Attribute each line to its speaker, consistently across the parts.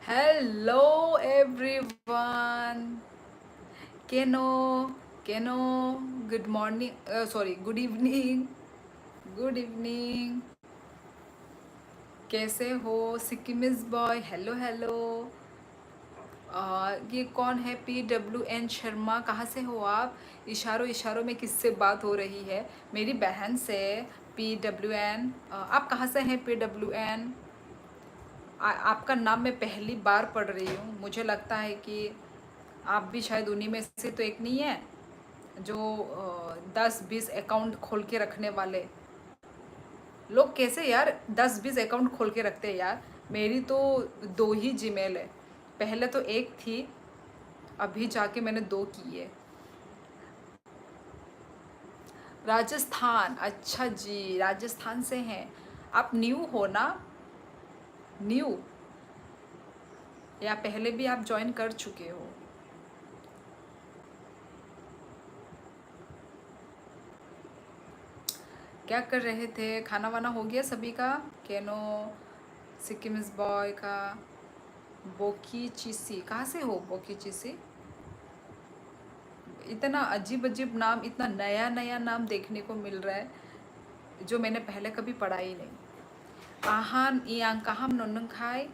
Speaker 1: Hello everyone. Keno, Keno, good morning. Sorry, good evening. Good evening. कैसे हो Sikkimese boy? Hello hello. ये कौन है? PWN शर्मा, कहाँ से हो आप? इशारों इशारों में किससे बात हो रही है? मेरी बहन से। PWN, आप कहाँ से हैं? PWN, आपका नाम मैं पहली बार पढ़ रही हूँ। मुझे लगता है कि आप भी शायद उन्हीं में से तो एक नहीं है जो 10-20 अकाउंट खोल के रखने वाले लोग। कैसे यार 10-20 अकाउंट खोल के रखते हैं यार? मेरी तो दो ही जीमेल है। पहले तो एक थी, अभी जाके मैंने दो की है। राजस्थान, अच्छा जी, राजस्थान से हैं आप। न्यू हो ना? न्यू, या पहले भी आप ज्वाइन कर चुके हो? क्या कर रहे थे? खाना वाना हो गया सभी का? केनो, सिक्किमिस बॉय का। बोकी चीसी, कहाँ से हो बोकी चीसी? इतना अजीब अजीब नाम, इतना नया नया नाम देखने को मिल रहा है जो मैंने पहले कभी पढ़ा ही नहीं। आहान इयांग काहम नोनंग खाए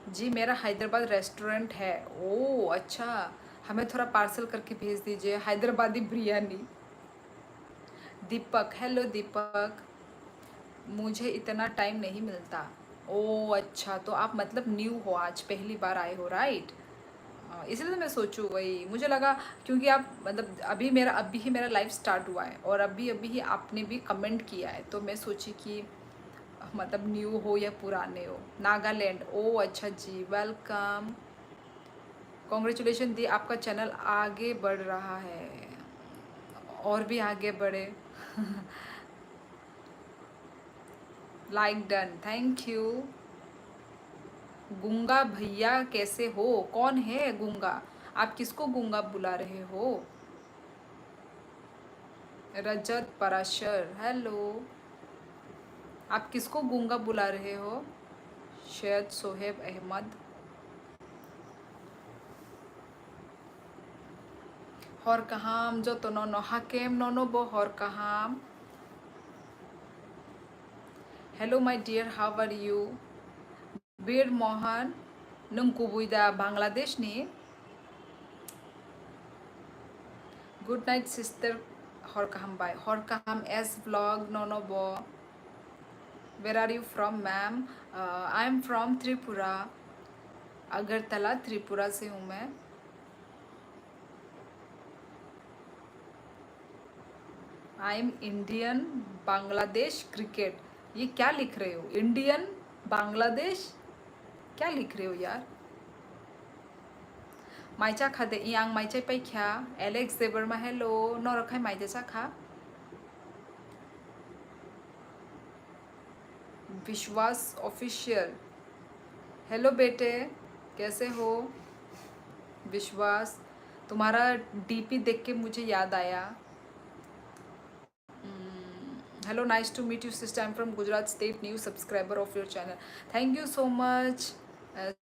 Speaker 1: जी। मेरा हैदराबाद रेस्टोरेंट है। ओ अच्छा, हमें थोड़ा पार्सल करके भेज दीजिए हैदराबादी बिरयानी। दीपक, हेलो दीपक। मुझे इतना टाइम नहीं मिलता। ओ अच्छा, तो आप मतलब न्यू हो, आज पहली बार आए हो, राइट? इसलिए तो मैं सोचूं, वही मुझे लगा। क्योंकि आप मतलब अभी ही मेरा लाइफ स्टार्ट हुआ है और अभी अभी ही आपने भी कमेंट किया है, तो मैं सोची कि मतलब न्यू हो या पुराने हो। नागालैंड, ओ अच्छा जी, वेलकम। कॉन्ग्रेचुलेशन दी, आपका चैनल आगे बढ़ रहा है। और भी आगे बढ़े। Like done, thank you. गुंगा भैया कैसे हो? कौन है गुंगा? आप किसको गुंगा बुला रहे हो? रजत पराशर, हेलो। आप किसको गूंगा बुला रहे हो? शायद सोहेब अहमद। हर कहाम जो तो नो हाकेम नो बो हर कहाम। Hello my dear, how are you? Bir Mohan, नों गुबैदा बांग्लादेशनि? Good night sister. हर कहाम बाय हर कहाम एस व्लॉग नो बो। Where are you from ma'am? I am from Tripura, Agartala Tripura से हूँ मैं। I am Indian Bangladesh cricket. ये क्या लिख रहे हो? इंडियन बांग्लादेश क्या लिख रहे हो यार? माइचा खादे इयांग माइचा पैख्या। Alex Debbarma, hello. न रखाय माइचा खा। विश्वास ऑफिशियल, हेलो बेटे, कैसे हो? विश्वास, तुम्हारा डीपी देख के मुझे याद आया। Hello, nice to meet you sister, I am from Gujarat state, new subscriber of your channel. Thank you so much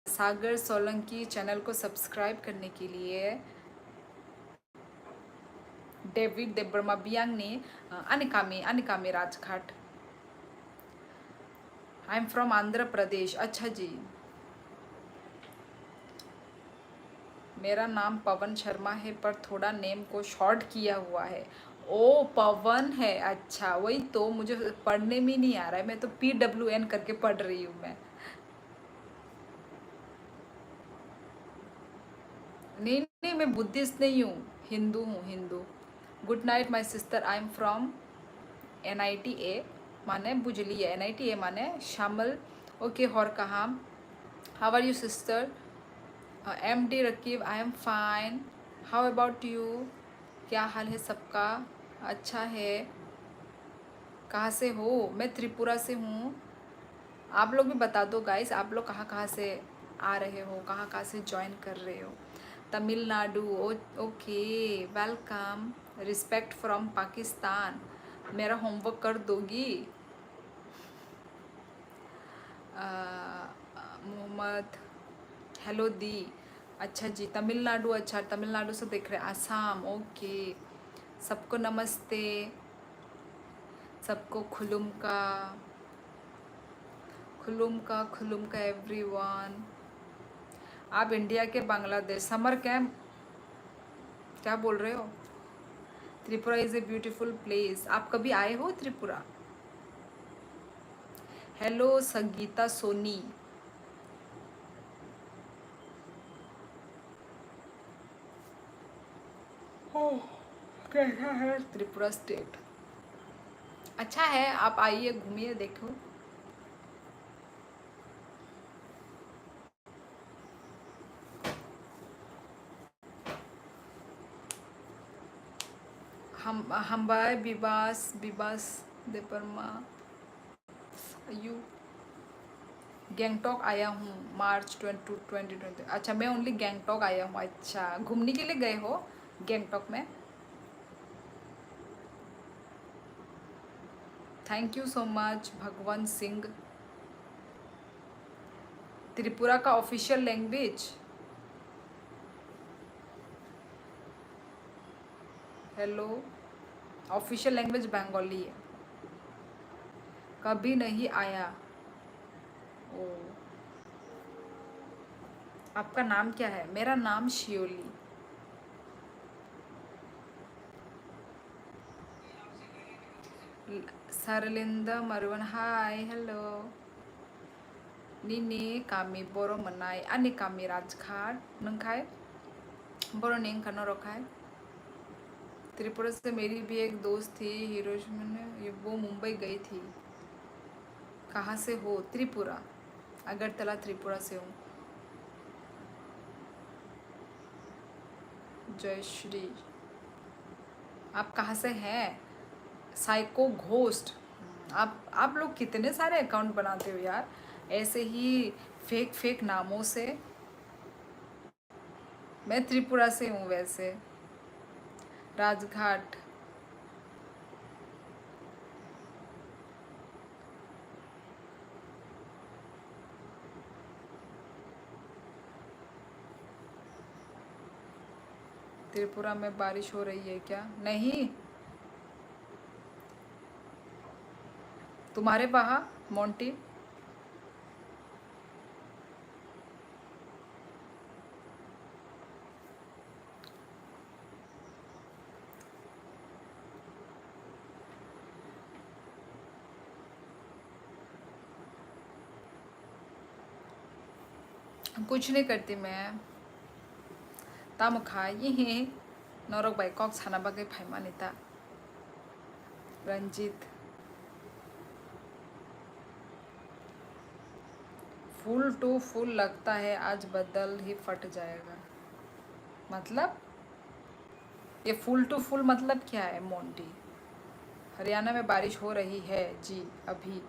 Speaker 1: Sagar Solanki, channel को सब्सक्राइब करने के लिए। डेविड देबर्मा बियांग ने अनिकामी अनिकामी Rajghat. I am from Andhra Pradesh, अच्छा जी। मेरा नाम पवन शर्मा है पर थोड़ा नेम को शॉर्ट किया हुआ है। ओ पवन है, अच्छा वही तो मुझे पढ़ने में नहीं आ रहा है। मैं तो PWN करके पढ़ रही हूँ मैं। नहीं नहीं, मैं बुद्धिस्ट नहीं हूँ, हिंदू हूँ, Hindu. Good night my sister, I am from NITA, माने बुझलिए NITA माने शामिल। ओके, और कहाँ? How are you sister? MD Rakib, I am fine. How about you? क्या हाल है सबका? अच्छा है। कहाँ से हो? मैं त्रिपुरा से हूँ। आप लोग भी बता दो गाइस, आप लोग कहाँ कहाँ से आ रहे हो, कहाँ कहाँ से ज्वाइन कर रहे हो? Tamil Nadu, okay, welcome. Respect from Pakistan. मेरा होमवर्क कर दोगी? मच। हेलो दी। अच्छा जी, तमिलनाडु, अच्छा तमिलनाडु से देख रहे हैं, आसाम, ओके। सबको नमस्ते, सबको खुलुम का एवरीवन। आप इंडिया के बांग्लादेश समर कैंप, क्या बोल रहे हो? Tripura is a beautiful place. आप कभी आए हो त्रिपुरा? हेलो संगीता सोनी। ओह, कैसा है त्रिपुरा स्टेट? अच्छा है, आप आइए घूमिए देखो। हम बाय बिबास देपरमा। यू गैंगटॉक आया हूँ मार्च 2020। अच्छा, मैं ओनली गैंगटॉक आया हूँ। अच्छा, घूमने के लिए गए हो गैंगटॉक में? Thank you so much Bhagwant Singh. Tripura का official language, hello, official language Bengali है। कभी नहीं आया। ओ, आपका नाम क्या है? मेरा नाम शियोली। सरलिंदा मरुवन, हाय हेलो। निनी कामी बोरो मनाई आनी कामी राजघाट नंखाय बोरो निंग कनो रखाय। त्रिपुरा से मेरी भी एक दोस्त थी हिरोशिमा में, वो मुंबई गई थी। कहाँ से हो? त्रिपुरा, अगरतला त्रिपुरा से हूँ। जय श्री। आप कहाँ से हैं? Psycho ghost. आप लोग कितने सारे अकाउंट बनाते हो यार, ऐसे ही फेक फेक नामों से। मैं त्रिपुरा से हूँ वैसे, राजघाट। त्रिपुरा में बारिश हो रही है क्या? नहीं, तुम्हारे वहाँ मोंटी? कुछ नहीं करती मैं। ताम खाई ये नरक बाई कॉक छाना बागे फाइमानिता। रंजीत, फुल टू फुल लगता है आज बदल ही फट जाएगा। मतलब ये फुल टू फुल मतलब क्या है मोंटी? हरियाणा में बारिश हो रही है जी अभी,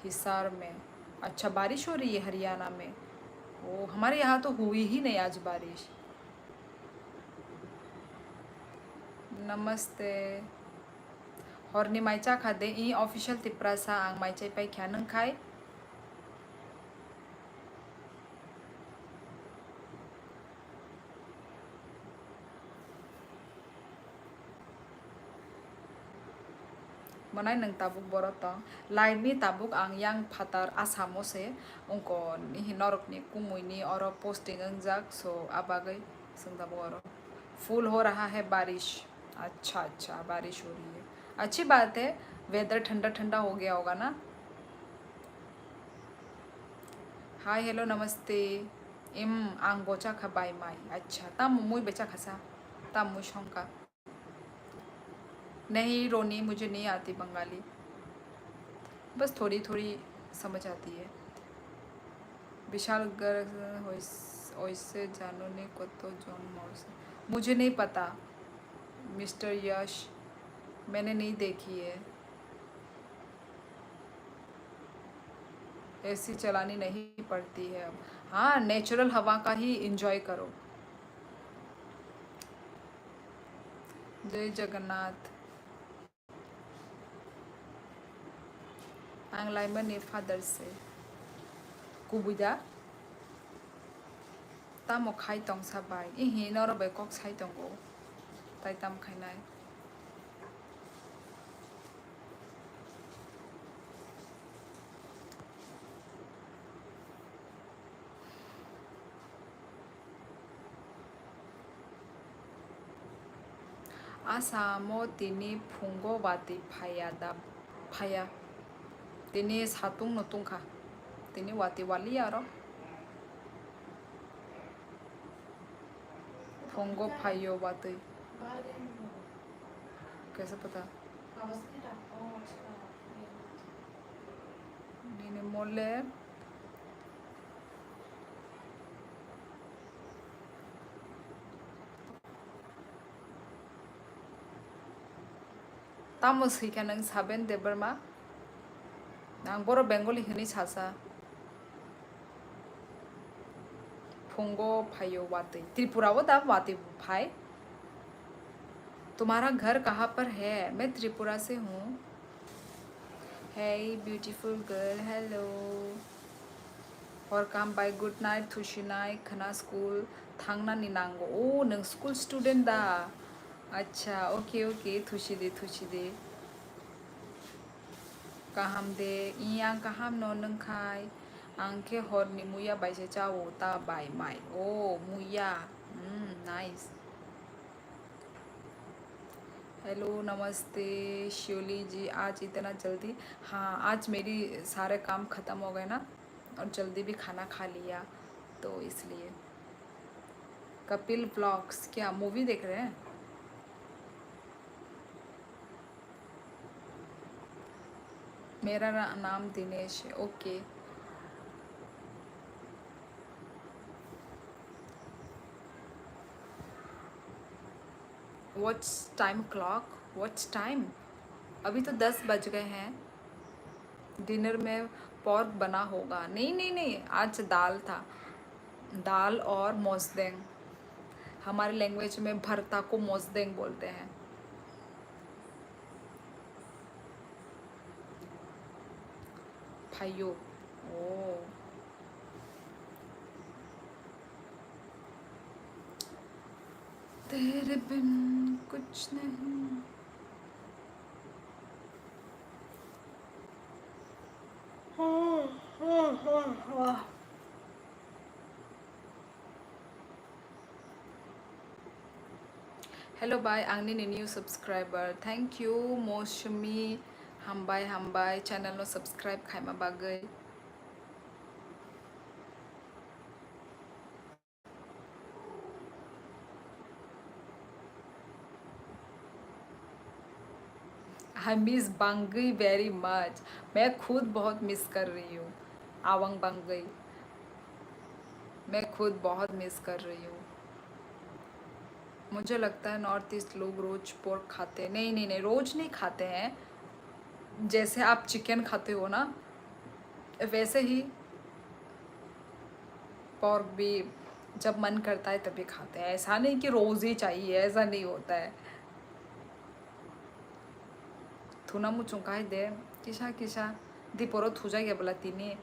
Speaker 1: हिसार में। अच्छा, बारिश हो रही है हरियाणा में? ओ, हमारे यहाँ तो हुई ही नहीं आज बारिश। नमस्ते। हरनी माइचा खादे ई ऑफिशियल तिप्रासा आंग माइचाई पाई क्या नंग खाई? Manai nang tabuk borota lain ni tabuk ang yang fatar asamo se ungko ni hinorok ni kumui ni oro posting अंगजाक सो abagai संग tabuk oro फुल हो रहा है बारिश। अच्छा अच्छा, बारिश हो रही है, अच्छी बात है। वेदर ठंडा ठंडा हो गया होगा ना। हाय हेलो नमस्ते। इम आंग बोचा खबाई माई। अच्छा, तम मुई बेचा खसा, तम मुई शंका। नहीं रोनी, मुझे नहीं आती बंगाली, बस थोड़ी थोड़ी समझ आती है। विशाल गर्ग ओइसे जानो ने कतो जॉन मॉर्स, मुझे नहीं पता मिस्टर यश, मैंने नहीं देखी है। ऐसी चलानी नहीं पड़ती है अब। हाँ, नेचुरल हवा का ही इंजॉय करो। जय जगन्नाथ। आंगलाइमन ने फादर से कुबुदा तामो खाई तोंग साबाई इहि नर बे कक साई तोंगो ताई ताम खाइनाय आसामो तिनि फुंगो बाति फाया दा फाया तिनि सातुंग नतुंग खा तिनि वाति वाली यारो फुंगो फायो बाति कैसे पता निने मोले तामो सैका नों साबेन देबरमा नां बर' बेंगली होनी सासा फुंगो फायो वाती त्रिपुरा वो दाब वाती भाई तुम्हारा घर कहाँ पर है मैं त्रिपुरा से हूँ Hey beautiful girl hello और काम बाय गुड नाइट थुशिनाय खना स्कूल थांना निनांगो ओ नों स्कूल स्टूडेंट दा अच्छा ओके ओके थुशी दे kaham de iyang kaham no nengkai angke hor ni muya bai se chawo ta bai mai oh muya nice hello नमस्ते शिवली जी आज इतना जल्दी हाँ आज मेरी सारे काम ख़त्म हो गए ना और जल्दी भी खाना खा लिया तो इसलिए कपिल ब्लॉग्स क्या मूवी देख रहे हैं मेरा नाम दिनेश है okay what's time clock what's time अभी तो 10 बज गए हैं डिनर में पॉर्क बना होगा नहीं आज दाल था दाल और मोसदेंग हमारे लैंग्वेज में भरता को मोसदेंग बोलते हैं भाइयों ओ तेरे बिन कुछ नहीं हेलो बाय आंनि न्यू सब्सक्राइबर थैंक यू मौसमी हामबाय चैनल नो सब्सक्राइब खाइमा बागै आई मिस बांगई वेरी मच मैं खुद बहुत मिस कर रही हूँ आवंग बांगई मैं खुद बहुत मिस कर रही हूँ मुझे लगता है नॉर्थ ईस्ट लोग रोज पोर्क खाते हैं नहीं रोज नहीं खाते हैं जैसे आप चिकन खाते हो ना वैसे ही पोर्क भी जब मन करता है तभी खाते हैं ऐसा नहीं कि रोज़ ही चाहिए ऐसा नहीं होता है थुना मुचुं काहे दे किसा दीपोरो थुजा गया बोला तिनी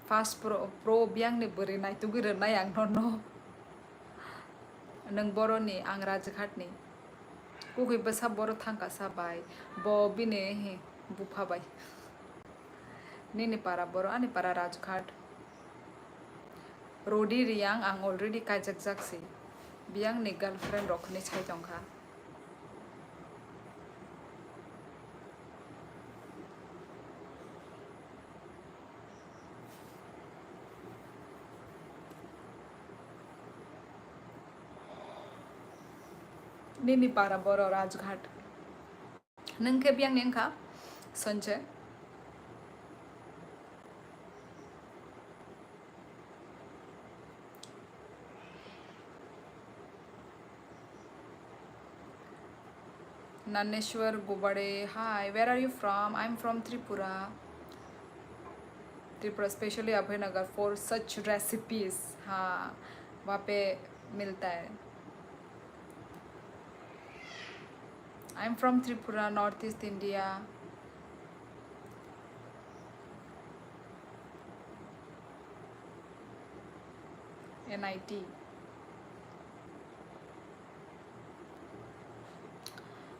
Speaker 1: फास्ट प्रो बियांग ने बोरै नायथुगोरोनाय आं ननो नों बर'नि आं राजघाटनि गुगैबो सा बर' थांका साबाय ब बिने हे बुफाबाय निनिपारा बर' आनिपारा राजघाट रोडी रियांग आं अलरेडी काजक जाक्सै बियांग नि गर्लफ्रेंड रखनि साइदंखा निनिपारा बर' Rajghat नोंखे बियांग नेंखा Sanjay Naneshwar Gubade, hi, where are you from? I'm from Tripura. Tripura, especially Abhaynagar for such recipes. हाँ, वहाँ पे मिलता है. I'm from Tripura, Northeast India. NIT.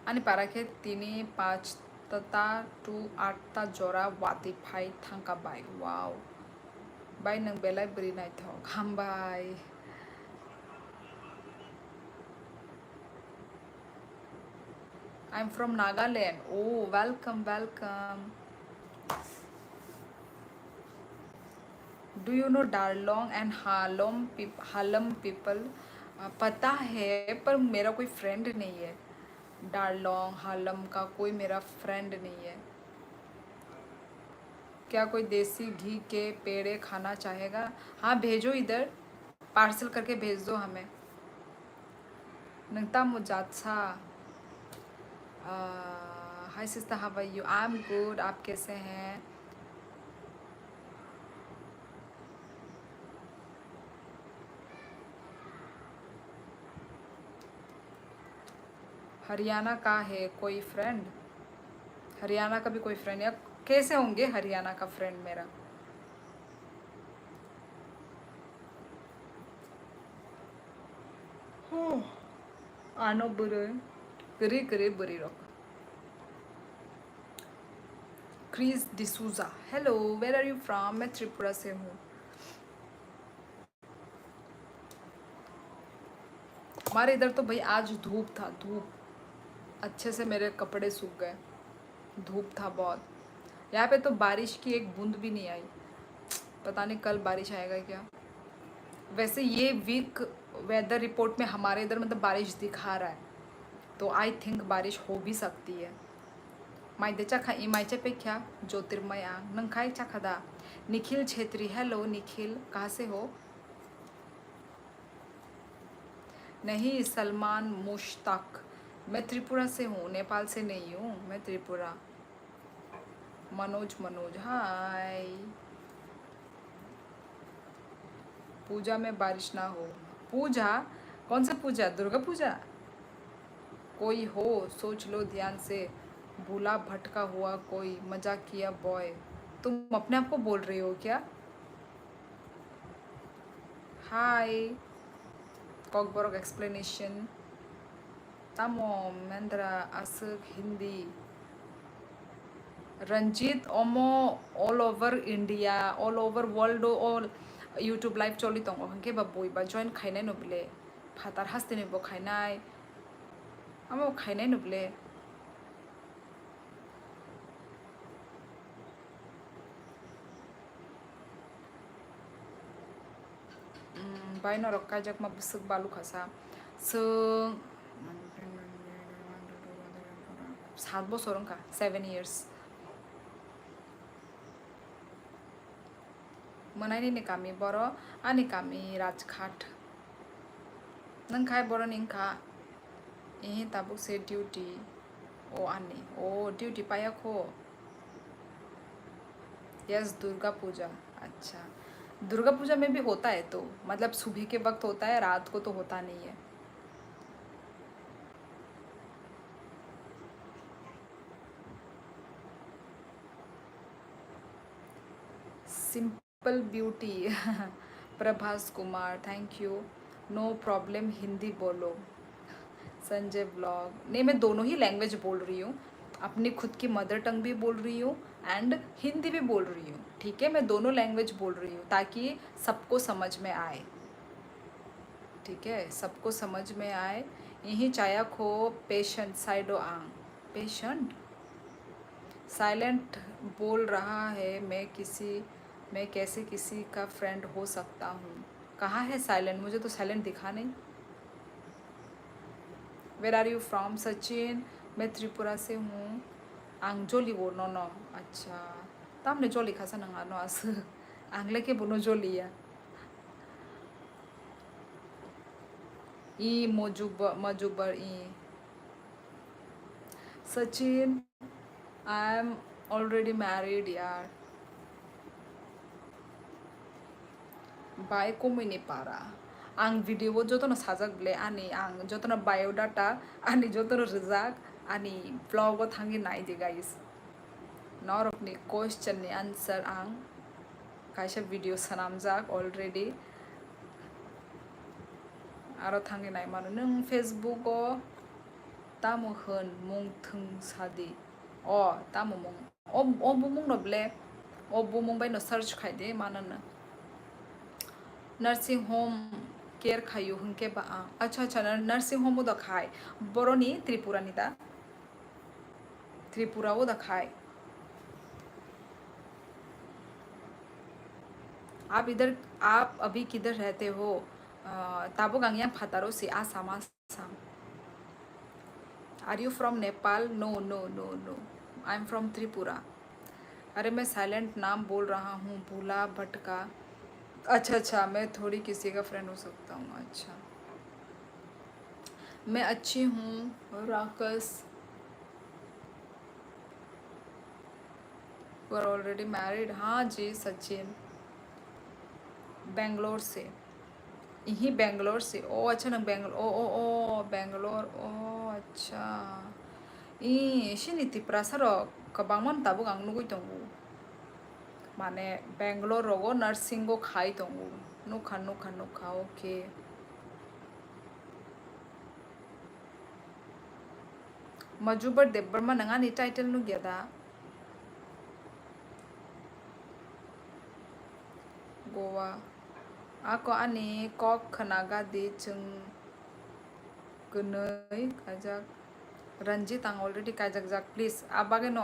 Speaker 1: Ani parakhe tini paach tata tu atta jora wati phai thangka bai. Wow. Bai nang belai beri nai thok. Hambai. I'm from Nagaland. Oh, welcome, welcome. Do you know Darlong and Hallam people? पता है पर मेरा कोई friend नहीं है. डारलोंग हालम का कोई मेरा फ्रेंड नहीं है. क्या कोई देसी घी के पेड़े खाना चाहेगा? हाँ भेजो इधर, पार्सल करके भेज दो हमें. नंगता मुजात्सा. Hi sister, how are you? I am good. आप कैसे हैं? हरियाणा का है कोई फ्रेंड? हरियाणा का भी कोई फ्रेंड या कैसे होंगे हरियाणा का फ्रेंड मेरा? आनो बुरे करे करे बुरी रोक. Chris D'Souza, hello, where are you from? मैं त्रिपुरा से हूँ. हमारे इधर तो भाई आज धूप था, धूप. अच्छे से मेरे कपड़े सूख गए. धूप था बहुत. यहाँ पे तो बारिश की एक बूंद भी नहीं आई. पता नहीं कल बारिश आएगा क्या. वैसे ये वीक वेदर रिपोर्ट में हमारे इधर मतलब बारिश दिखा रहा है, तो आई थिंक बारिश हो भी सकती है. माइदे चखा इमाइचे पे क्या ज्योतिर्मय आंग नंखाई चखदा. निखिल छेत्री, हेलो निखिल, कहाँ से हो? नहीं, सलमान मुश्ताक. मैं त्रिपुरा से हूँ, नेपाल से नहीं हूँ, मैं त्रिपुरा. मनोज मनोज, हाय. पूजा में बारिश ना हो. पूजा? कौन सा पूजा? दुर्गा पूजा? कोई हो सोच लो ध्यान से. भूला भटका हुआ कोई, मजाक किया बॉय. तुम अपने आप को बोल रही हो क्या? हाय. कॉकबॉरक एक्सप्लेनेशन. तमो मंद्रा असक हिंदी. रंजीत ओमो all over India, all over world, all YouTube live चली दं हंके बा बयबा जॉइन खाइनाय नुबले. फातार हास्तेनिबो खाइनाय, आमो खाइनाय नुबले. बायनो रक्का जक मा बुसुक बालु खासा. जों 7 बोसोर अंका 7 years. मोनायनि कामी बर आनि कामी राजघाट. नंखाय बर निंखा यही ताबुक से ड्यूटी. ओ आनी ओ ड्यूटी पायाखो. यस, दुर्गा पूजा. अच्छा, दुर्गा पूजा में भी होता है तो मतलब सुबह के वक्त होता है, रात को तो होता नहीं है. Simple beauty. Prabhas Kumar, thank you. No problem, Hindi बोलो. संजय ब्लॉग. नहीं, मैं दोनों ही लैंग्वेज बोल रही हूँ. अपनी खुद की मदर टंग भी बोल रही हूँ एंड हिंदी भी बोल रही हूँ. ठीक है, मैं दोनों लैंग्वेज बोल रही हूँ ताकि सबको समझ में आए. ठीक है, सबको समझ में आए. यही चाया खो पेशेंट साइडो आंग. पेशेंट साइलेंट बोल रहा है. मैं कैसे किसी का फ्रेंड हो सकता हूँ? कहाँ है साइलेंट? मुझे तो साइलेंट दिखा नहीं. Where are you from? Sachin, मैं त्रिपुरा से हूँ. आंगजोली वो नो नो. अच्छा, तामने जो लिखा सा नंगा नो आस. आंगले के बुनो जो लिया. ई मजुबर ई. Sachin, I am already married यार. बाय कमिनी पारा. आं भिडिअ जतन साजाकले आनी आं जतन बायोडाटा आनी जतन रिजाक आनी ब्लॉग थांगी नायदे गाइस. नरकनि क्वेश्चननि आन्सार आं खायसे भिडिअ सानामजाक अलरेडि. आरो थांनि नाय मानो नों फेसबुक तामो होन मुं थों सादि तामो मुं बुमुं नब्ले बुमुं बाय न सर्च खायदे मानो नर्सिंग होम केयर खायु हंके बा अच्छा नर्सिंग होम द खाय बरोनी त्रिपुरानी दा त्रिपुरा वो द खाय आप अभी किधर रहते हो ताबो गांगिया फतारो से Assam Assam are you from Nepal no no no no I am from Tripura अरे मैं साइलेंट नाम बोल रहा हूँ भूला भटका अच्छा मैं थोड़ी किसी का फ्रेंड हो सकता हूँ अच्छा मैं अच्छी हूँ राकस यू आर ऑलरेडी मैरिड हाँ जी सचिन बेंगलोर से यही बेंगलोर से अच्छा ना बेंगलोर ओ बेंगलोर अच्छा सिनिति प्रासार कबांमन ताबो गांग नुगै दंगु माने बेंगलोर रगो नर्सिंगो खाई दंगु नुखा ओके मजुबर देबरमा नङा नि टाइटल नु गया गोवा आको आनि कक खनागा दे जों गनै काजक रंजित आं ऑलरेडी काजक जाक प्लीज आबागे नो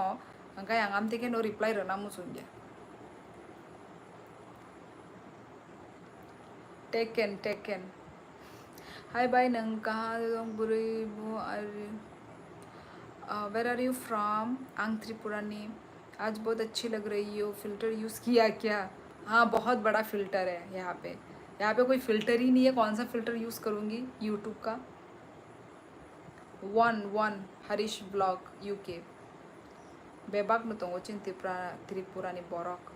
Speaker 1: अंगाय आं आमतेके नो रिप्लाई रना मुसुंगे टेकन हाय बाय नों कहाँ दं बुरै बु आरो वेर आर यू फ्रॉम आंग त्रिपुरानी आज बहुत अच्छी लग रही हो फिल्टर यूज़ किया क्या हाँ बहुत बड़ा फिल्टर है यहाँ पे कोई फिल्टर ही नहीं है कौन सा फिल्टर यूज़ करूँगी यूट्यूब का वन हरीश ब्लॉग यूके बेबाक न तो चिन त्रिपुरानी बरक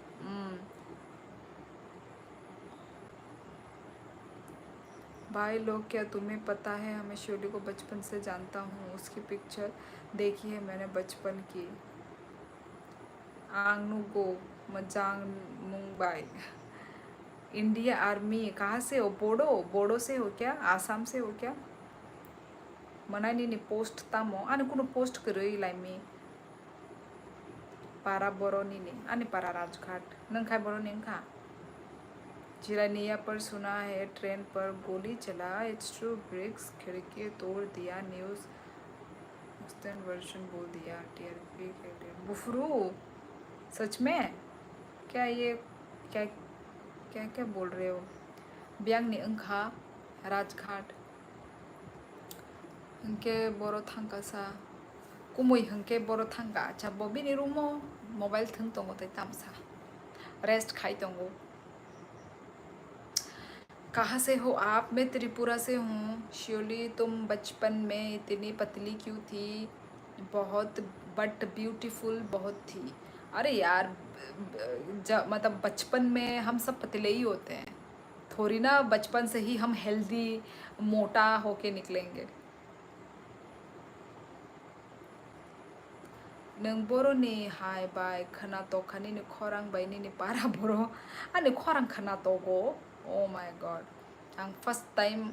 Speaker 1: भाई लोग क्या तुम्हें पता है हमें शिवली को बचपन से जानता हूँ उसकी पिक्चर देखी है मैंने बचपन की आंगनुगो मजांग मुंबई इंडिया आर्मी कहाँ से हो बोडो से हो क्या आसाम से हो क्या मनानी नि पोस्ट तामो आने कुनो पोस्ट करो लाइमी पारा बरोनी ने आने पारा राजघाट नंखाय बरोनी नंखा जिरानिया पर सुना है ट्रेन पर गोली चला इट्स ट्रू ब्रिक्स खिड़की तोड़ दिया न्यूज़ वर्जन बोल दिया टीआरपी के लिए बुफरू सच में क्या ये क्या क्या क्या बोल रहे हो ब्यांग ने अंखा राजघाट हंके बोरो थांका सा कुमुई हंके बोरो थांका अच्छा बॉबी ने रूमो मोबाइल थंग तंगो ते तामसा रेस्ट खाई तंगो कहाँ से हो आप मैं त्रिपुरा से हूँ श्योली तुम बचपन में इतनी पतली क्यों थी बहुत बट ब्यूटीफुल बहुत थी अरे यार मतलब बचपन में हम सब पतले ही होते हैं थोड़ी ना बचपन से ही हम हेल्दी मोटा होके निकलेंगे नों बर'नि हाय बाय खोनाटकानि खरां बायनि बारा बर' आंनि खरां खोनाटको ओ माय गड आं फर्स्ट टाइम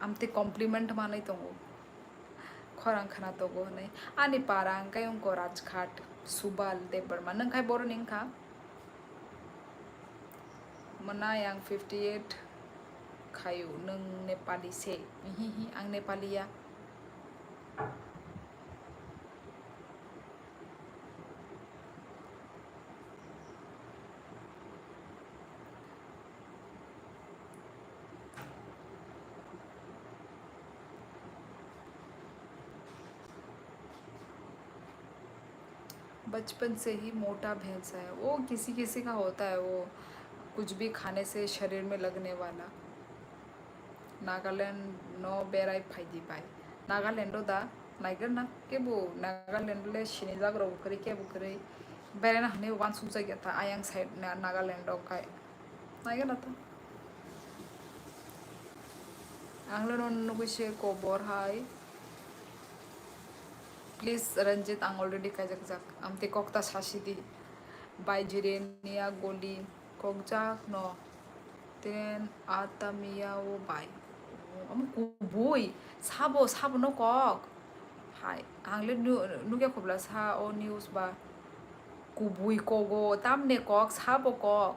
Speaker 1: आमते कम्प्लीमेंट मानाय दङ खरां खोनाटको होननाय आंनि पारा अंकाय अंक राजघाट सुबाल देबरमा नोंखाय बर'नि ओंखा मोनाय आं 58 खायु नों नेपाली से हिहि आं नेपालिया बचपन से ही मोटा भैंस है वो किसी किसी का होता है वो कुछ भी खाने से शरीर में लगने वाला नागालैंड नो बेराय फायदी बाय नागालैंड दा नायगोन ना केबो नागालैंड ले सिनि जाग्रा बुखरी केबो करे बेरायना हने वान सुम जायगा था आयांग साइड नागालैंड काय नायगोन ना आंलो नुगुसे खबर हाय प्लीज रंजित आं ऑलरेडी काजक आमते कोकता सासिदी बायजिरेनिया गोली कोकजाक न तेन आतामिया वो bye amu kubui sabo sabo no kok hai hangle nu ke khobla sa o news ba kubui kogo tamne kok sabo kok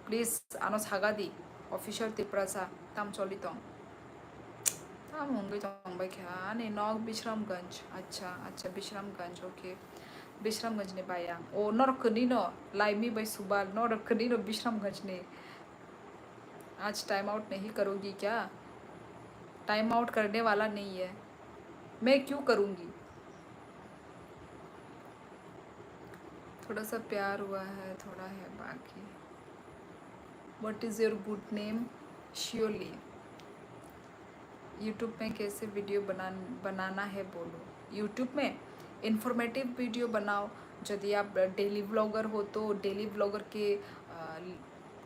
Speaker 1: please ano sagadi official tiprasa tam solitong tam honge jong bai kha ne nok Bishramganj अच्छा अच्छा Bishramganj okay Bishramganj ne bayang o norkni no laimi bai subal norkni no Bishramganj ne आज time out नहीं करोगी क्या time out करने वाला नहीं है मैं क्यों करूँगी थोड़ा सा प्यार हुआ है थोड़ा है बाकी what is your good name surely YouTube में कैसे वीडियो बनाना है बोलो यूट्यूब में इंफॉर्मेटिव वीडियो बनाओ यदि आप डेली व्लॉगर हो तो डेली व्लॉगर के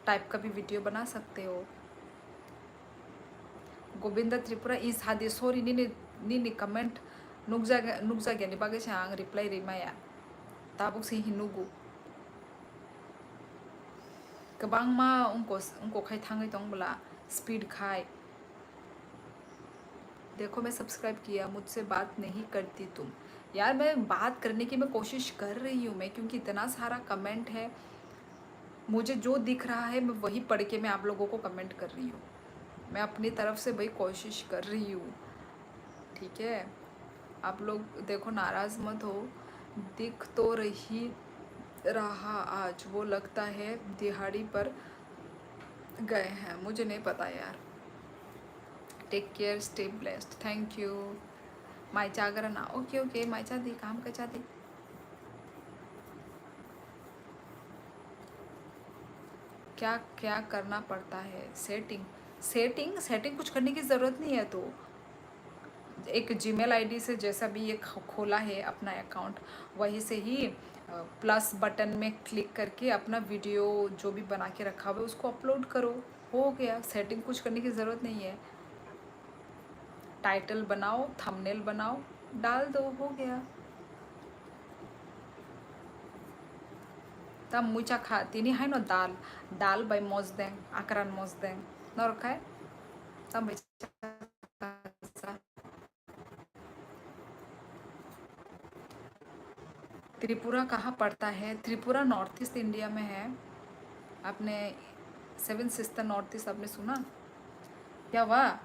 Speaker 1: टाइप का भी वीडियो बना सकते हो गोविंदा त्रिपुरा इस हादे सॉरी नी कमेंट नुकजा गयानि बागै से आं रिप्लाय रिमाया ताबुक से हिनुगु गोबां मा उनको खाय थाङै दंब्ला स्पीड खाय देखो मैं सब्सक्राइब किया मुझसे बात नहीं करती तुम यार मैं बात करने की मैं कोशिश कर रही हूँ मैं क्योंकि इतना सारा कमेंट है मुझे जो दिख रहा है मैं वही पढ़ के मैं आप लोगों को कमेंट कर रही हूँ मैं अपनी तरफ से वही कोशिश कर रही हूँ ठीक है आप लोग देखो नाराज़ मत हो दिख तो रही रहा आज वो लगता है दिहाड़ी पर गए हैं मुझे नहीं पता यार take care stay blessed thank you मायचा अगर ना ओके ओके मायचा दी काम कचा दी क्या क्या करना पड़ता है सेटिंग कुछ करने की ज़रूरत नहीं है तो एक जीमेल आईडी से जैसा भी ये खोला है अपना अकाउंट वहीं से ही प्लस बटन में क्लिक करके अपना वीडियो जो भी बना के रखा हुआ है उसको अपलोड करो हो गया सेटिंग कुछ करने की ज़रूरत नहीं है टाइटल बनाओ थंबनेल बनाओ डाल दो हो गया ता मुचा खा तिनी है नो दाल दाल बाय मोजदें आकरान मोजदें नरखाय ता त्रिपुरा कहाँ पड़ता है त्रिपुरा नॉर्थ ईस्ट इंडिया में है आपने सेवन सिस्टर नॉर्थ ईस्ट आपने सुना क्या हुआ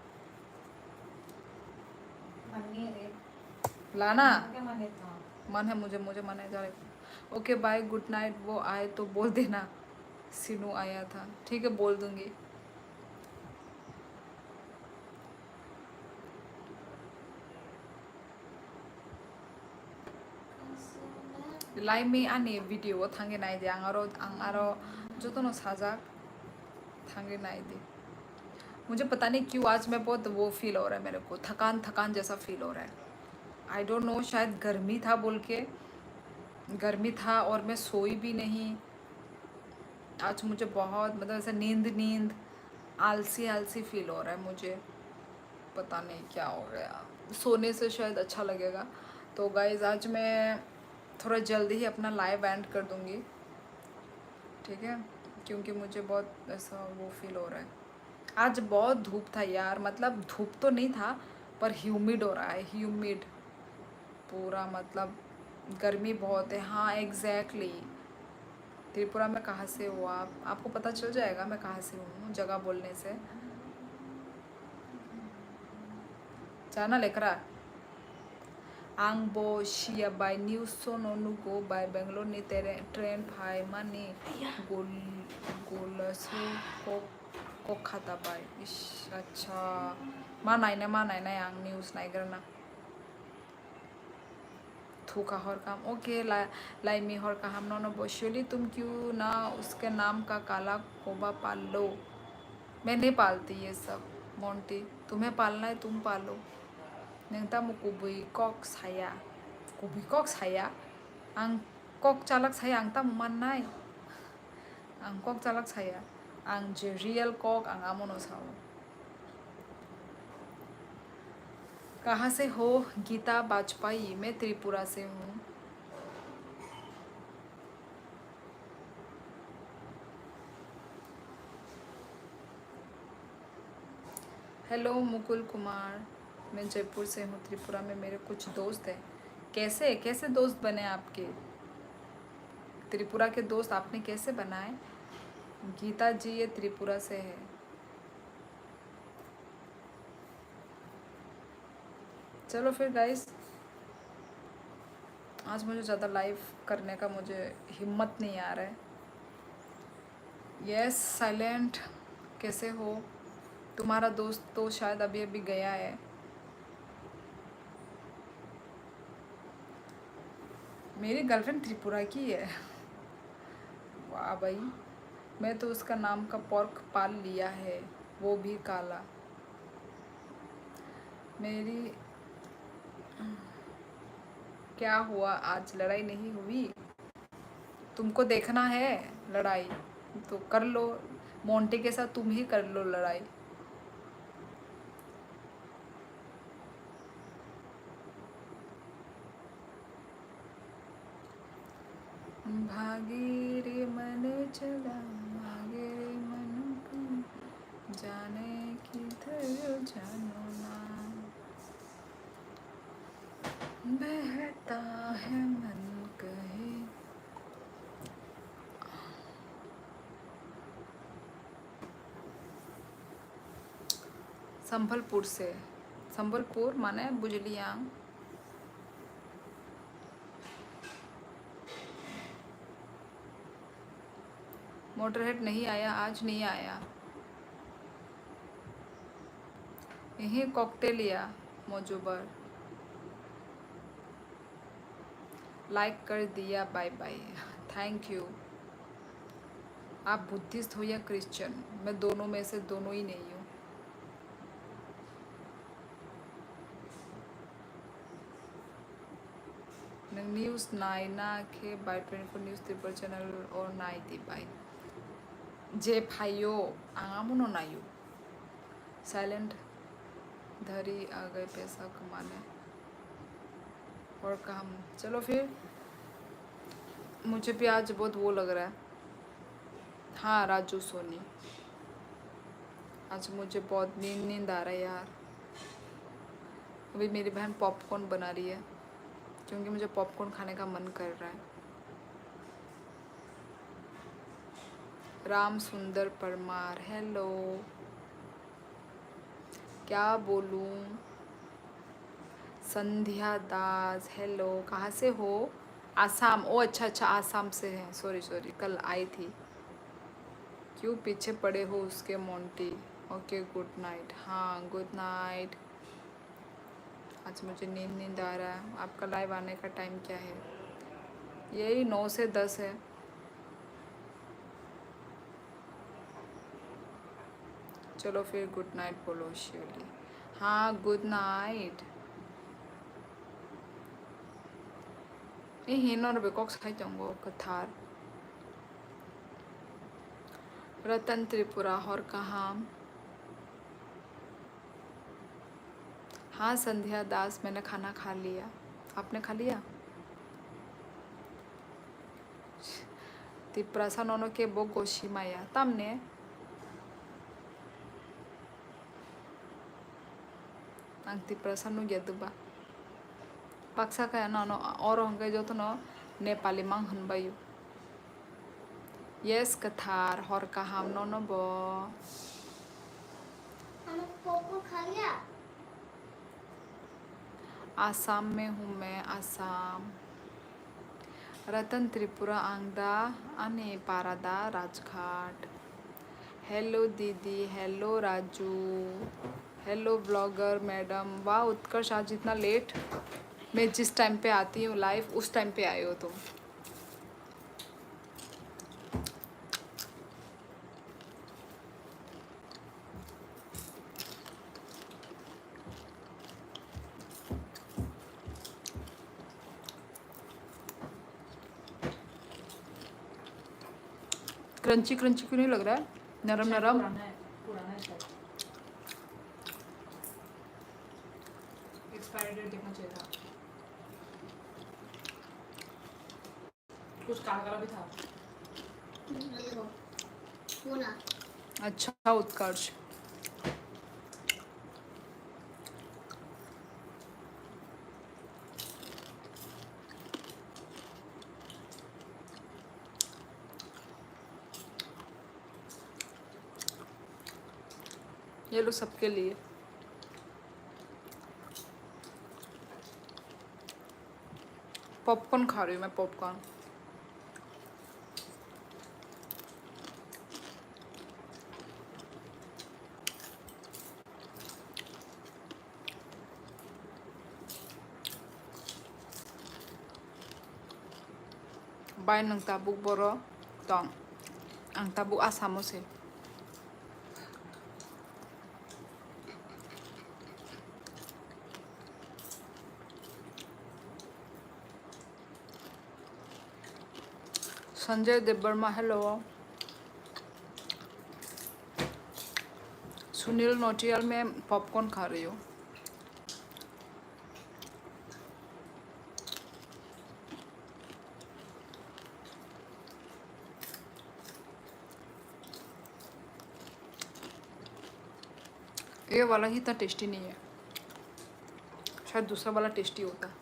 Speaker 1: लाना मन है मुझे मन है जा ओके बाय गुड नाइट वो आए तो बोल देना सिनू आया था ठीक है बोल दूंगी लाइव में आने वीडियो थांगे नाई दे आंगारो जो तो नो साजाक थांगे नाई दे मुझे पता नहीं क्यों आज मैं बहुत वो फील हो रहा है मेरे को थकान जैसा फील हो रहा है आई डोंट नो शायद गर्मी था बोल के गर्मी था और मैं सोई भी नहीं आज मुझे बहुत मतलब ऐसा नींद आलसी फील हो रहा है मुझे पता नहीं क्या हो गया सोने से शायद अच्छा लगेगा तो गाइज आज मैं थोड़ा जल्दी ही अपना लाइव एंड कर दूंगी ठीक है क्योंकि मुझे बहुत ऐसा वो फील हो रहा है आज बहुत धूप था यार मतलब धूप तो नहीं था पर ह्यूमिड हो रहा है ह्यूमिड पूरा मतलब गर्मी बहुत है हाँ एग्जैक्टली त्रिपुरा में कहाँ से हो आप आपको पता चल जाएगा मैं कहाँ से हूँ जगह बोलने से जाना लेकरा आंबो शिया बाय न्यूज सोनो नुगो बाय बेंगलोर नि तेरे ट्रेन भाई मानी गोलसो को खाता बाय इश अच्छा मा नायनाय आं न्यूज नायग्राना थूका हर काम ओके लाइमी हर काम नो बशोली तुम क्यों ना उसके नाम का काला कोबा पाल लो मैं नहीं पालती ये सब मोंटी तुम्हें पालना है तुम पालो नोंता मुकुबुई कक साया आं कक चालक साया आं ता मुमाननाय आं कक चालक साया आं जे रियल कक आं आमनो साओ कहाँ से हो गीता बाजपेयी मैं त्रिपुरा से हूँ हेलो मुकुल कुमार, मैं जयपुर से हूँ। त्रिपुरा में मेरे कुछ दोस्त हैं। कैसे कैसे दोस्त बने आपके? त्रिपुरा के दोस्त आपने कैसे बनाए? गीता जी ये त्रिपुरा से है। चलो फिर गाइस, आज मुझे ज़्यादा लाइव करने का मुझे हिम्मत नहीं आ रहा है। यस साइलेंट, कैसे हो? तुम्हारा दोस्त तो शायद अभी अभी गया है। मेरी गर्लफ्रेंड त्रिपुरा की है। वाह भाई, मैं तो उसका नाम का पोर्क पाल लिया है, वो भी काला। मेरी क्या हुआ, आज लड़ाई नहीं हुई? तुमको देखना है लड़ाई तो कर लो, मोंटे के साथ तुम ही कर लो लड़ाई। भागे रे मन चला, भागे रे मन का, जाने किधर जानो ना, बहता है मन कहे। संबलपुर से। संबलपुर माने बुजलियाँ। मोटरहेड नहीं आया, आज नहीं आया। यही कॉकटेल लिया मौजूबर। लाइक कर दिया, बाय बाय, थैंक यू। आप बुद्धिस्ट हो या क्रिश्चियन? मैं दोनों में से दोनों ही नहीं हूँ। न्यूज़ नाइना के बाय 24 न्यूज़ त्रिपुरा चैनल और नाइटी बाय जे भाइयो आंगामुनो नायु साइलेंट धरी आ गए पैसा कमाने और काम। चलो फिर, मुझे भी आज बहुत वो लग रहा है। हाँ राजू सोनी, आज मुझे बहुत नींद आ रहा है यार। अभी मेरी बहन पॉपकॉर्न बना रही है क्योंकि मुझे पॉपकॉर्न खाने का मन कर रहा है। राम सुंदर परमार, हेलो। क्या बोलूं? संध्या दास, हेलो। कहाँ से हो? आसाम। ओ अच्छा अच्छा, आसाम से है। सॉरी सॉरी, कल आई थी। क्यों पीछे पड़े हो उसके मोंटी? Okay good night. हाँ गुड नाइट। आज मुझे नींद आ रहा है। आपका लाइव आने का टाइम क्या है? यही 9 से 10 है। चलो फिर गुड नाइट बोलो शिवली। हाँ गुड नाइट। ये हिनोर बेकॉक्स खाई जाऊंगो कथार। रतन त्रिपुरा और कहाँ? हाँ संध्या दास, मैंने खाना खा लिया। आपने खा लिया? तिप्रासा नोनो के बो गोशी माया तमने ang तिप्रासा नु गेदुबा paksa kaya no oro hanggai joto no Nepali mang हनबायु। यस कथार हर कहाम नो बो। खा लिया? आसाम में हूँ मैं, आसाम। रतन त्रिपुरा आंगदा अने पारादा राजघाट। हेलो दीदी, hello Raju, hello blogger madam. वाह उत्कर्ष, आज इतना लेट? मैं जिस टाइम पे आती हूँ लाइव उस टाइम पे आए हो तुम। क्रंची क्रंची क्यों नहीं लग रहा है? नरम नरम। पुराना है शायद। एक्सपायरी डेट देखना चाहिए था। कुछ काला काला भी था। अच्छा उत्कर्ष, ये लो सबके लिए। पॉपकॉर्न खा रही हूँ मैं, पॉपकॉर्न। बाय नों ताबुक बर' दं आं ताबुक आसामावसो। संजय देवबर्मा हेलो। सुनील नोटियाल में पॉपकॉर्न खा रही हूँ। ये वाला ही इतना टेस्टी नहीं है, शायद दूसरा वाला टेस्टी होता।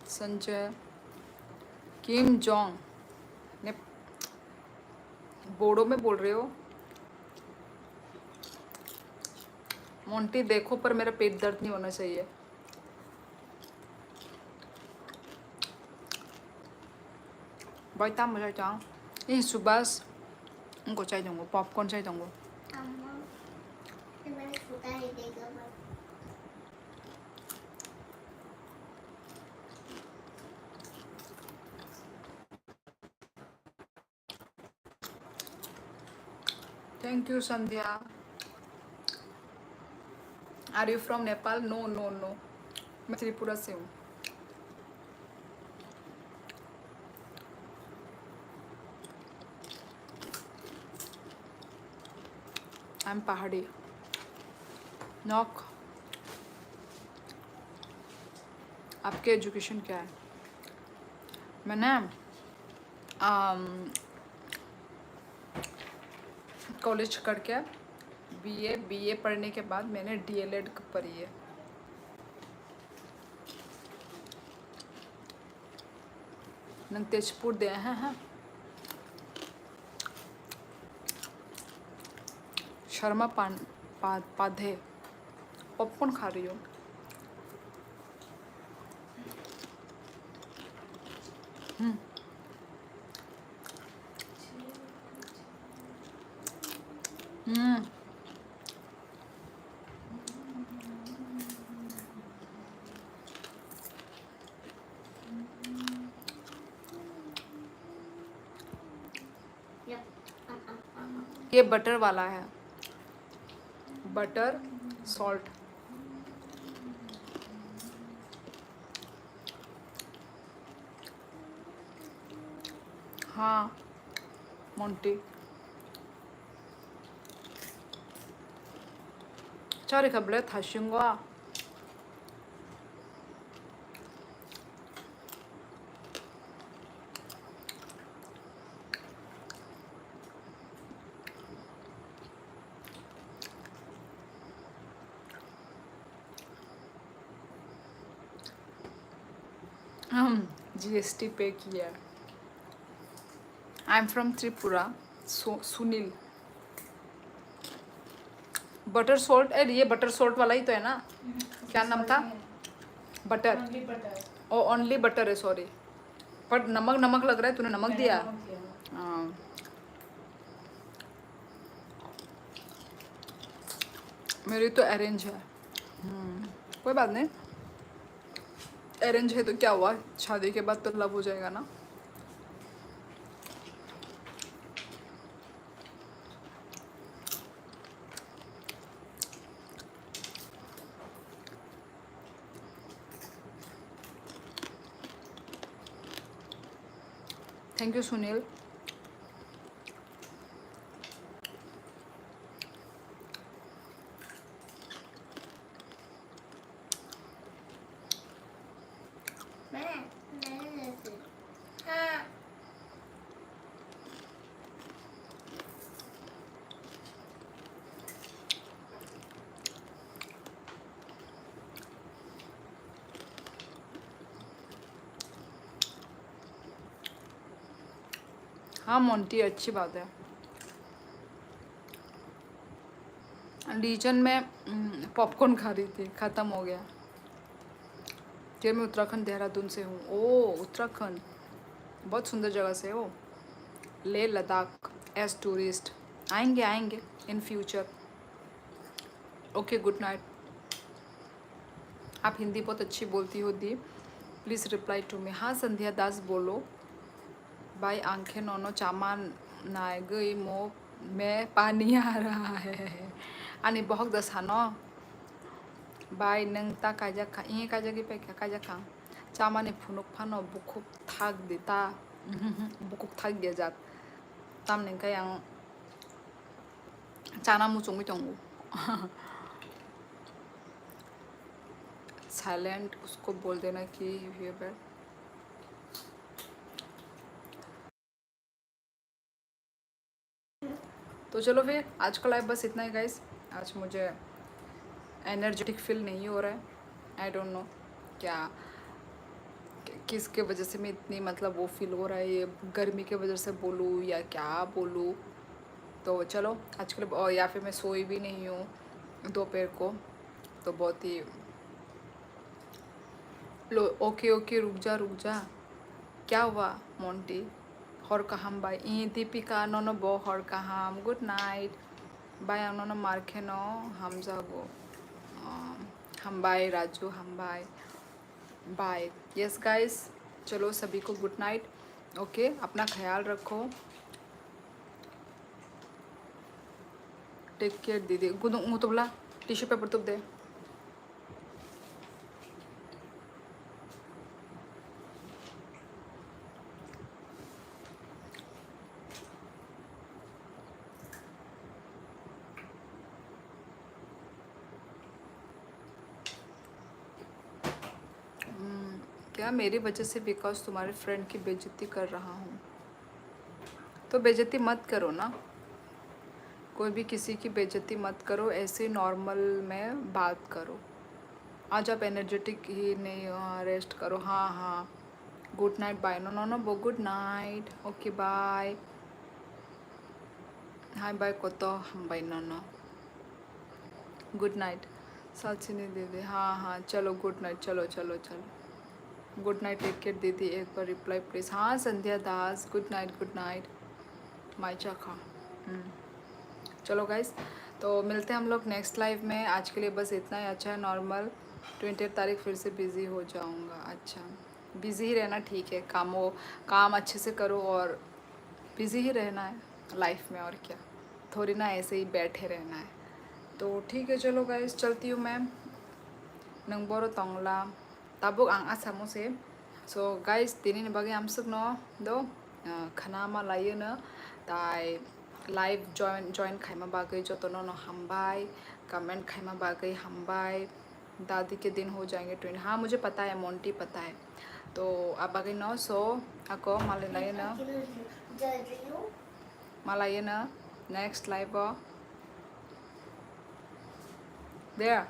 Speaker 1: संजय किम जोंग ने बोडो में बोल रहे हो? मोंटी देखो पर मेरा पेट दर्द नहीं होना चाहिए। भाई तब मुझे चाह ये सुबह उनको चाहिए दूँगा, पॉपकॉर्न चाहिए दूँगा। Thank you Sandhya. Are you from Nepal? No no no, मैं त्रिपुरा से हूँ। I am Pahadi. नॉक, आपके एजुकेशन क्या है? मैंने कॉलेज करके बीए पढ़ने के बाद मैंने डीएलएड पढ़ी है। नंग तेजपुर दे हैं। शर्मा पाधे पॉपकॉर्न खा रही हो? ये बटर वाला है, बटर सॉल्ट। हाँ मोंटी चारे खबले थाशिंगवा। जीएसटी पे किया। आई am from Tripura. Sunil butter salt, अरे ये बटर सॉल्ट वाला ही तो है ना? क्या नाम था? बटर, ओ ओनली बटर है, सॉरी। पर नमक नमक लग रहा है, तूने नमक दिया? हाँ मेरी तो अरेंज है। कोई बात नहीं, अरेंज है तो क्या हुआ, शादी के बाद तो लव हो जाएगा ना। Thank you Sunil. हाँ मोंटी, अच्छी बात है। रीजन में पॉपकॉर्न खा रही थी, ख़त्म हो गया। कि मैं उत्तराखंड देहरादून से हूँ। ओ उत्तराखंड बहुत सुंदर जगह से हो। लेह लद्दाख एज टूरिस्ट, आएंगे आएंगे in future. Okay good night. आप हिंदी बहुत अच्छी बोलती हो दी, प्लीज़ रिप्लाई टू मी। हाँ संध्या दास बोलो। बाय आंखें नौनो चामा नाय गई मो में पानी आ रहा है। आनी बहुत दसानो बाय नंग ता काजा खा ये काजा की पे क्या काजा खा चामाने फुनुक फानो बुकुक थाक देता बुकुक थाक दिया जात तम नहीं का yang चाना मुचुंग चंगू साइलेंट उसको बोल देना कि व्यूअर। तो चलो फिर आज का लाइव बस इतना ही गाइस। आज मुझे एनर्जेटिक फील नहीं हो रहा है, आई डोंट नो क्या किसके वजह से मैं इतनी मतलब वो फील हो रहा है, ये गर्मी के वजह से बोलूँ या क्या बोलूँ। तो चलो आजकल और या फिर मैं सोई भी नहीं हूँ दोपहर को, तो बहुत ही लो। ओके ओके रुक जा क्या हुआ मोंटी। हर कहाम बाय ई दीपिका नो बो हर कहाम गुड नाइट बाय नो मार्के नो हम जागो हम बाय राजू हम बाय बाय। यस गाइस चलो सभी को गुड नाइट। ओके अपना ख्याल रखो, टेक केयर दीदी। गुदू तो बोला टिश्यू पेपर तुप दे। क्या मेरी वजह से बिकॉज तुम्हारे फ्रेंड की बेइज्जती कर रहा हूँ? तो बेइज्जती मत करो ना, कोई भी किसी की बेइज्जती मत करो, ऐसे नॉर्मल में बात करो। आज आप एनर्जेटिक ही नहीं हो, रेस्ट करो। हाँ हाँ good night bye no no no वो good night okay bye. Hi bye को तो हम bye no no good night साचिनी दीदी। हाँ हाँ चलो गुड नाइट, चलो चलो चलो गुड नाइट टेक केयर दीदी। एक बार रिप्लाई प्लीज़। हाँ संध्या दास गुड नाइट माइचा खा। चलो गाइस तो मिलते हैं हम लोग नेक्स्ट लाइव में। आज के लिए बस इतना ही। अच्छा है नॉर्मल 20 तारीख फिर से बिज़ी हो जाऊंगा। अच्छा बिज़ी ही रहना ठीक है, काम अच्छे से करो और बिज़ी ही रहना है लाइफ में, और क्या, थोड़ी ना ऐसे ही बैठे रहना है। तो ठीक है चलो गाइस चलती हूँ मैं। Number Tangla tabuk ang asa mo se so guys tini ni bagi amsuk no do khana ma layo na tai live join खाइमा बागै जतनो न हमबाई कमेंट खाइमा बागै हमबाई। दादी के दिन हो जाएंगे 20। हाँ मुझे पता है मोंटी पता है। तो आप बागै न सो ako malay na malayo na next live there।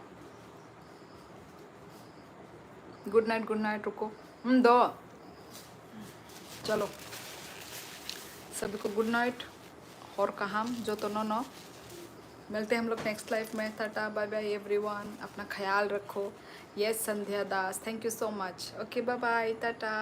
Speaker 1: Good night रुको दो। चलो सभी को गुड नाइट और कहाम जो तो नो मिलते हैं हम लोग नेक्स्ट लाइफ में। टाटा बाय बाय एवरीवन, अपना ख्याल रखो। Yes Sandhya Das thank you so much. Okay bye bye Tata.